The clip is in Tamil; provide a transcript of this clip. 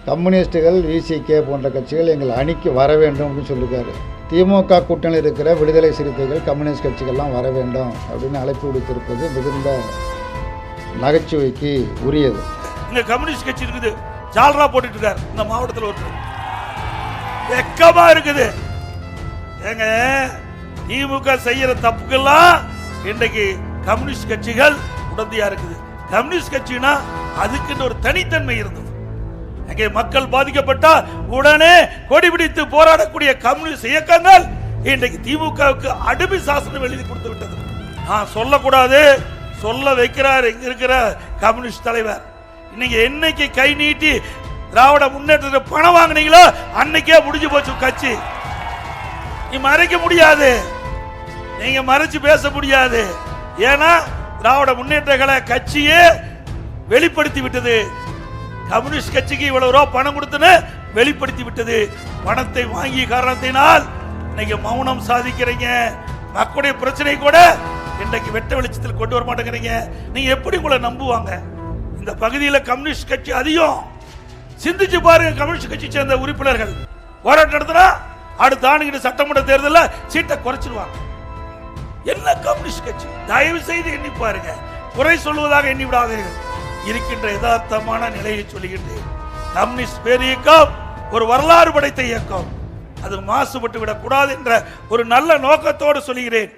கம்யூனிஸ்டுகள், விசிகே போன்ற கட்சிகள் எங்கள் அணிக்கு வர வேண்டும் அப்படின்னு சொல்லியிருக்காரு. திமுக கூட்டணியில் இருக்கிற விடுதலை சிறுத்தைகள், கம்யூனிஸ்ட் கட்சிகள்லாம் வர வேண்டும் அப்படின்னு அழைப்பு விடுத்திருப்பது மிகுந்த நகைச்சுவைக்கு உரியது. இந்த கம்யூனிஸ்ட் கட்சி இருக்குது, ஜால்ரா போட்டுட்டு இருக்காரு இந்த மாவட்டத்தில் ஒருத்தர். வெக்கமா இருக்குது. ஏங்க, திமுக செய்யற தப்புக்கெல்லாம் இன்றைக்கு கம்யூனிஸ்ட் கட்சிகள் உடந்தையா இருக்குது. கம்யூனிஸ்ட் கட்சினா அதுக்குன்னு ஒரு தனித்தன்மை இருந்தது. அங்கே மக்கள் பாதிக்கப்பட்டா உடனே கொடி பிடித்து போராடக்கூடிய கம்யூனிஸ்ட் இயக்கங்கள் இன்றைக்கு திமுகவுக்கு அடிமை சாசனம் எழுதி கொடுத்து விட்டது. நான் சொல்லக்கூடாது, சொல்ல வைக்கிறார் இங்க இருக்கிற கம்யூனிஸ்ட் தலைவர். இன்னைக்கு என்னைக்கு கை நீட்டி திராவிட முன்னேற்றத்துக்கு பணம் வாங்கினீங்களோ அன்னைக்கே முடிஞ்சு போச்சு கட்சி. நீ மறைக்க முடியாது, நீங்க மறைச்சு பேச முடியாது. ஏன்னா திராவிட முன்னேற்ற கட்சியே வெளிப்படுத்தி விட்டது. கம்யூனிஸ்ட் கட்சிக்கு இவ்வளவு ரூபா பணம் கொடுத்துன்னு வெளிப்படுத்தி விட்டது. பணத்தை வாங்கிய காரணத்தினால் இன்னைக்கு மௌனம் சாதிக்கிறீங்க. மக்களுடைய பிரச்சனை கூட இன்றைக்கு வெட்ட வெளிச்சத்தில் கொண்டு வர மாட்டேங்கிறீங்க. நீங்க எப்படி உங்களை நம்புவாங்க? இந்த பகுதியில் கம்யூனிஸ்ட் கட்சி அதிகம். சிந்திச்சு பாருங்க. கம்யூனிஸ்ட் கட்சி சேர்ந்த உறுப்பினர்கள் போராட்டம் நடத்தினா அடுத்த ஆண்டு சட்டமன்ற தேர்தலில் சீட்டை குறைச்சிருவாங்க. என்ன கம்யூனிஸ்ட் கட்சி? தயவு செய்து எண்ணி பாருங்க. குறை சொல்வதாக எண்ணி விடாதீர்கள். இருக்கின்ற யதார்த்தமான நிலையை சொல்லுகின்றேன். கம்யூனிஸ்ட் பேரியக்கம் ஒரு வரலாறு படைத்த இயக்கம். அது மாசுபட்டு விடக்கூடாது என்ற ஒரு நல்ல நோக்கத்தோடு சொல்கிறேன்.